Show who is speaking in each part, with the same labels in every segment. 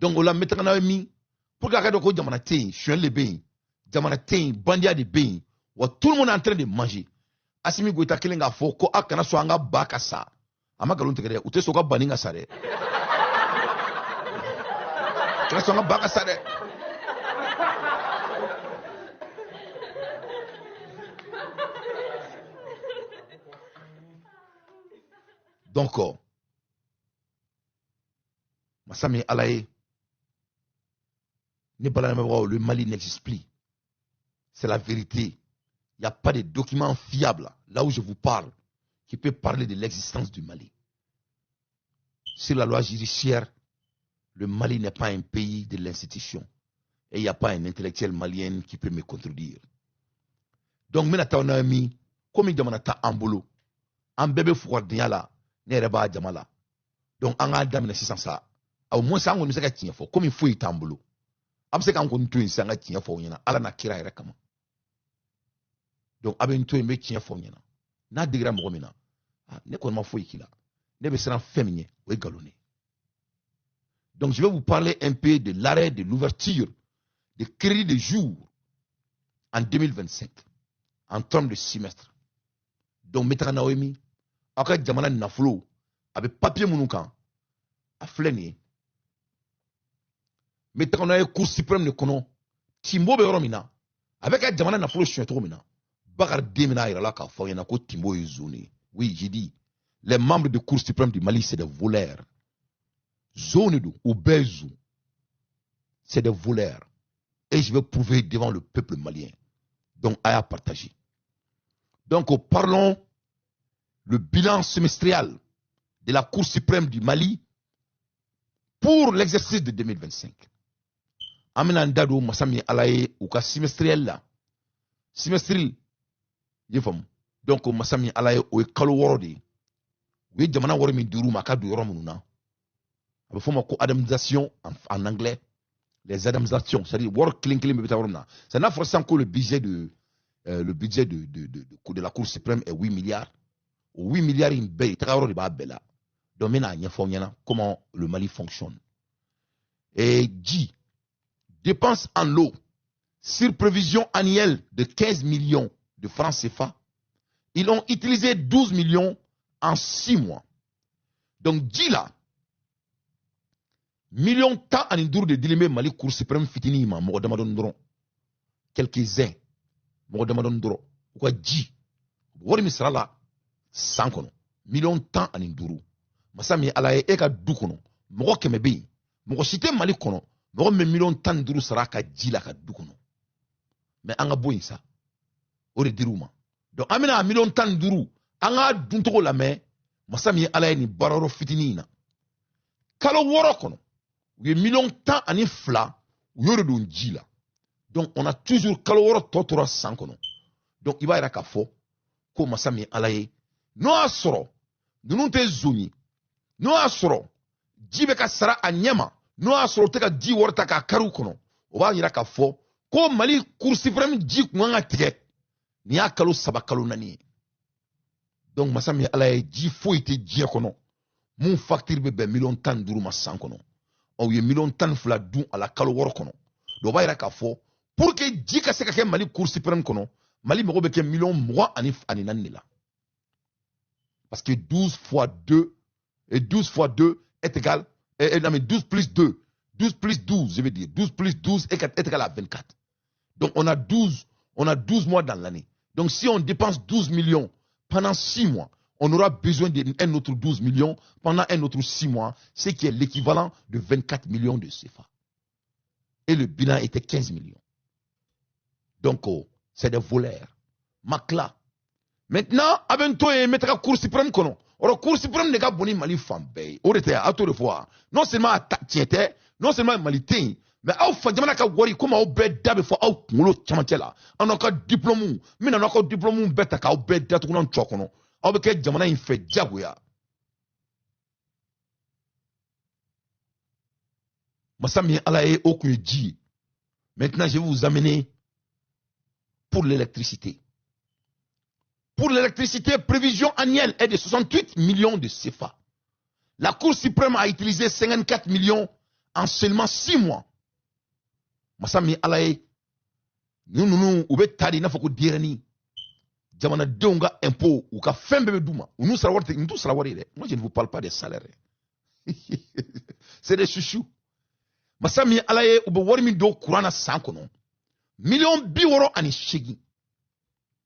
Speaker 1: Donc on l'a mis en mis pour que ko jamana té chien le bain jamana té bandia de bain wa tout le monde est en train de manger Assimi Goïta kelenga fo ko akana so anga bakasa ama galon tegere ute so ka baninga sare kana so anga bakasa de donc Masami Alaye le Mali n'existe plus. C'est la vérité. Il n'y a pas de document fiable, là où je vous parle, qui peut parler de l'existence du Mali. Sur la loi judiciaire, le Mali n'est pas un pays de l'institution. Et il n'y a pas un intellectuel malien qui peut me contredire. Donc, maintenant, on a mis, comme il demande en boulot, un bébé fouardien n'est jamala. Donc, on a damné 600 ça. Au moins, ça, on ne sait pas qui comme il faut y en boulot. Abse kan kon to insanga tinya fo nyina ala na kira ira kama donc aben to me tinya fo nyina na digra mo mina ne kon ma fo ikila ne be sera féminin o galonné. Donc je vais vous parler un peu de l'arrêt de l'ouverture des crédits de jour en 2025 en termes de semestre. Donc mettra Naomi aka jamana na flow avec papier munukan a fleni mais on a un cours suprême de kono Timbo be romina avec un jamana na folo chien to mina bakar demina ira la ka fo yana ko Timbo est zone. Oui, j'ai dit les membres du cours suprême du Mali c'est des voleurs. Zone do ou bezu c'est des voleurs et je vais prouver devant le peuple malien. Donc à partager. Donc parlons le bilan semestriel de la Cour suprême du Mali pour l'exercice de 2025. Amina Ndado Masami Alaye ou ka semestriel là. Semestriel, donc Masami Alaye ou kalo worode. Oui, jamana wori mi duru maka du romununa. Abe foma ko adamisation en anglais. Les adamisations, c'est-à-dire work clean betarona. Ça n'a forcément que le budget de la Cour suprême est 8 milliards. 8 milliards in bay, travaux de Babela. Donc maintenant, comment le Mali fonctionne. Et dit dépenses en lot sur prévision annuelle de 15 millions de francs CFA. Ils ont utilisé 12 millions en 6 mois. Donc, dit là, millions de temps en indour de dilimé Mali Cour suprême fitini ma modamadondron. Quelques-uns, modamadondron. Pourquoi dit, wori misra là, 100 kono. Millions de temps en indour. Masami alaye eka du kono. Moko kemebe. Moko site Mali kono. Moko me millions de temps indour sera ka jila ka du kono. Mais anga boyin ça. Ore diruma. Donc amina millions de temps indour. Anga duntoko la me. Masami alaye ni bararo fitini na. Kalo woro kono. Ou millions de temps en fla. Ou yore don jila. Donc on a toujours kalo woro totora 100 kono. Donc il va y avoir fo. Ko masami alaye. No asoro. Nous te zoni. No asoro. Jibe ka sara anyama. No asoro te ka di worta ka karu kono. O ba yira ka fo. Ko Mali Cour suprême di kwanga tike. Ni akalo sabakalo nani. Donc masami alaye ji fo ite di kono. Mon facture be million tan duru ma 100 kono. O ye million tan fla dun ala kalo woro kono. Do ba yira ka fo. Pour que di ka se ka ke Mali Cour suprême kono. Mali mo be ke million moi ani nanila. Parce que 12 fois 2 et 12 fois 2 est égal, non mais 12 plus 2, 12 plus 12, je veux dire, 12 plus 12 est égal à 24. Donc on a 12 mois dans l'année. Donc si on dépense 12 millions pendant 6 mois, on aura besoin d'un autre 12 millions pendant un autre 6 mois, ce qui est l'équivalent de 24 millions de CFA. Et le bilan était 15 millions. Donc c'est des voleurs. Makla. Maintenant, Abento et mettra Cour suprême kono. Or Cour suprême nega boni Mali fambe. Orete à tout de fois. Non seulement tiete, non seulement Malitin, mais au fa jamana ka wori comme au bedda be fo au ngolo chamantela. On a encore diplôme, mais on a encore diplôme beta ka au bedda to non chokono. Au be ke jamana in fait jabuya. Masami alaye okuji. Maintenant, je vais vous amener pour l'électricité. Pour l'électricité, prévision annuelle est de 68 millions de CFA. La Cour suprême a utilisé 54 millions en seulement 6 mois. Masami alaye, nous, ou be tadi na foko dirani. Jamana donga impôt, ou ka fembe douma. Ou nous sarawari, nous tous sarawari. Moi, je ne vous parle pas des salaires. C'est des chouchous. Masami alaye, ou be warmi do kurana sankono. Million biworo ani shegi.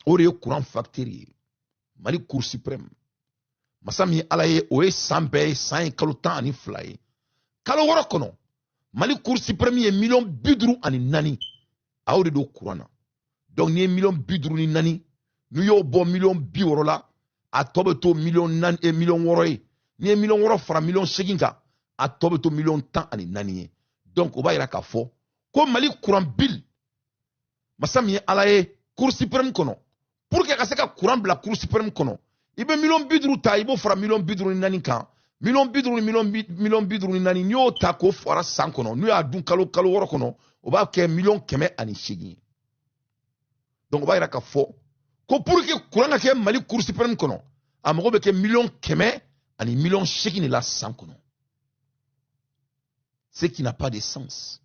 Speaker 1: Ore courant factory. Mali Cour suprême. Masami alaye, oe sambe, 100 kalutan ani fly. Kalo woro kono. Mali Cour suprême ye million bidru ani nani. Aure do kurana. Donc ni million bidru ni nani. Nous yo bon million biworo la. A tobeto million nan et million woro e. Ni million woro fara million sheginka. A tobeto million tan ani nani. Donc oba ira ka fo. Ko Mali courant bill. Masami alaye Cour suprême kono. Pour que kaseka courant bla Cour suprême kono. Ibe million bidru ta ibo fara million bidru ni nani kan. Million bidru ni nani nyo ta ko fara san kono. Nu ya dun kalo woro kono. Oba ke million keme ani shegi. Donc oba ira ka fo. Ko pour que courant ke Mali Cour suprême kono. Amogo be ke million keme ani million shegi ni la san kono. Ce qui n'a pas de sens.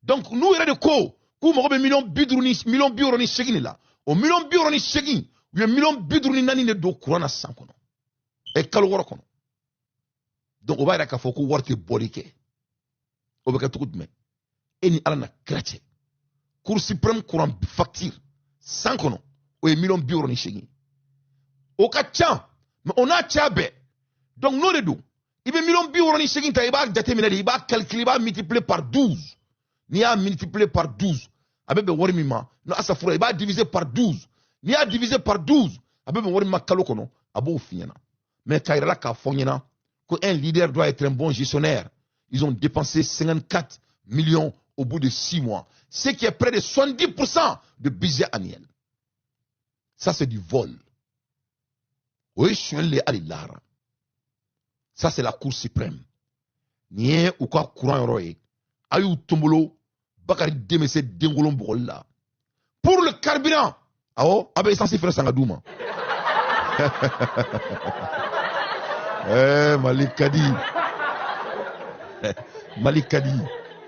Speaker 1: Donc nous ira de ko. Ko mogo be million bidru ni shegi ni la. O million bidru ni shegi. Ou million bidru ni nani ne do courant na san kono. E kalo woro kono. Donc on va dire qu'il faut qu'on voit tes bolike. On va dire tout de même. Et ni ala na krache. Cour suprême courant facture. Sans kono. Ou million bioro ni shegi. Au cas tchan. Mais on a tchabe. Donc nous les deux. Il y a million bioro ni shegi. Il va déterminer. Il va calculer. Il va multiplier par 12. Ni a multiplié par 12. Avec le warimima. Non, ça fera. Il va diviser par 12. Ni a divisé par 12. Avec le warimima kalo kono. Abo finyana. Mais kairala ka fonyana. Qu'un leader doit être un bon gestionnaire. Ils ont dépensé 54 millions au bout de 6 mois. Ce qui est près de 70% de budget annuel. Ça, c'est du vol. Oui, je suis un léal. Ça, c'est la Cour suprême. N'y ou quoi courant roye. Ayou tombolo. Bakari demese dengolon bola. Pour le carburant. Ah oh, abe censé faire sangadouma. Malik Kadi. Malik Kadi.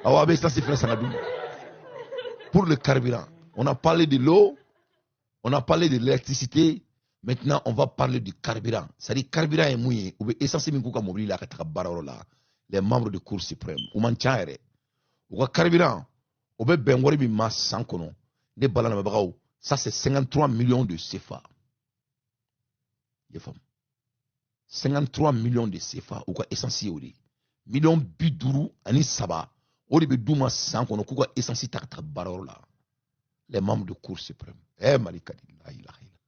Speaker 1: Awabe, ça c'est fait Sangadou. Pour le carburant, on a parlé de l'eau, on a parlé de l'électricité, maintenant on va parler du carburant. C'est-à-dire carburant est mouillé, ou essentiellement comme mobile là, les membres de Cour suprême, ou manchare. Ou carburant, ou ben wari bi mas sankono, les balana bagao, ça c'est 53 millions de CFA. Les femmes. 53 millions de CFA ou quoi essentiel millions biduru ani saba o de be duma san kono ko essentiel ta barola les membres de Cour suprême malika la ilaha illallah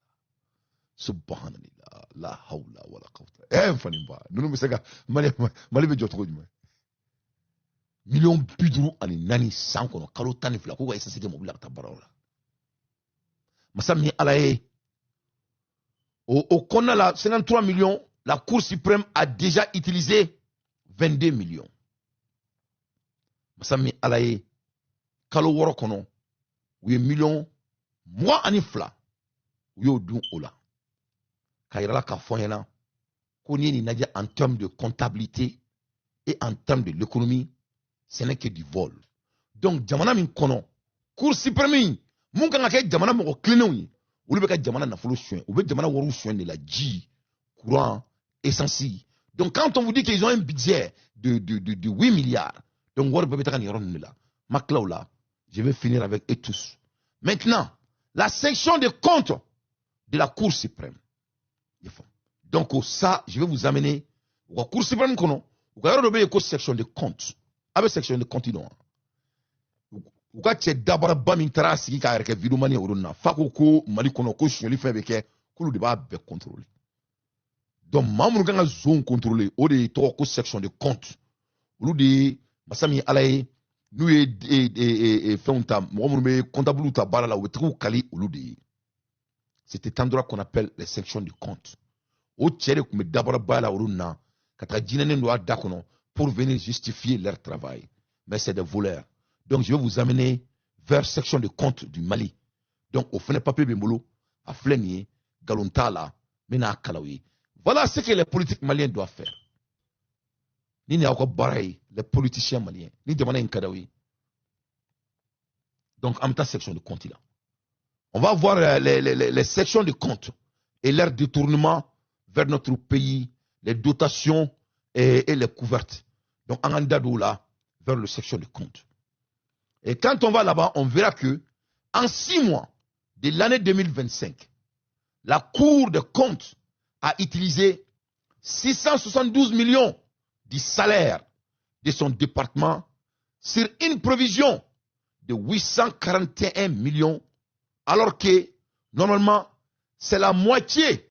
Speaker 1: subhanallah la hawla wala quwwata fanimba nunu misega mali be jotro dum millions biduru ani nani san kono kalo tani fla ko essentiel ke mobila ta barola masami alaye au konna la 53 millions. La Cour suprême a déjà utilisé 22 millions. Masami alaye kalo woro kono ou million moi anifla ou yo dun ola. Kairala ka fonyana koni ni nadia en termes de comptabilité et en termes de l'économie, ce n'est que du vol. Donc jamana min kono Cour suprême mun kan ka jamana mo kleno yi ou le ka jamana na folo chien ou be jamana woru chien de la G courant essentiel. Donc quand on vous dit qu'ils ont un budget de 8 milliards, donc je vais finir avec eux tous. Maintenant, la section de comptes de la Cour suprême. Donc ça, je vais vous amener au Cour suprême kono, au section de comptes. Avec section de comptes ou ka tche dabara bamintara sigi ka reke vidumani uruna fako ko mali kono ko sholi febe ke kulu de ba be contrôler. Donc, membre ganga zone contrôlée, au de toko section de compte. Ou de masami alaye, nous et fenta, membre comptable ta barala ou trou kali ou de. C'est cet endroit qu'on appelle les sections de compte. Au tiers comme d'abord bala uruna, katra jinane noa dakono pour venir justifier leur travail. Mais c'est des voleurs. Donc, je vais vous amener vers section de compte du Mali. Donc, au fenêtre papier bembolo, à Flenier, Galontala, Mena Kalawi. Voilà ce que les politiques maliens doivent faire. Ni les politiciens maliens, ni demandent un Kadawi. Donc, en même temps, section de compte là. On va voir les sections de compte et leur détournement vers notre pays, les dotations et les couvertes. Donc, en là, vers le section de compte. Et quand on va là-bas, on verra que en 6 mois de l'année 2025, la Cour des comptes a utilisé 672 millions du salaire de son département sur une provision de 841 millions, alors que normalement, c'est la moitié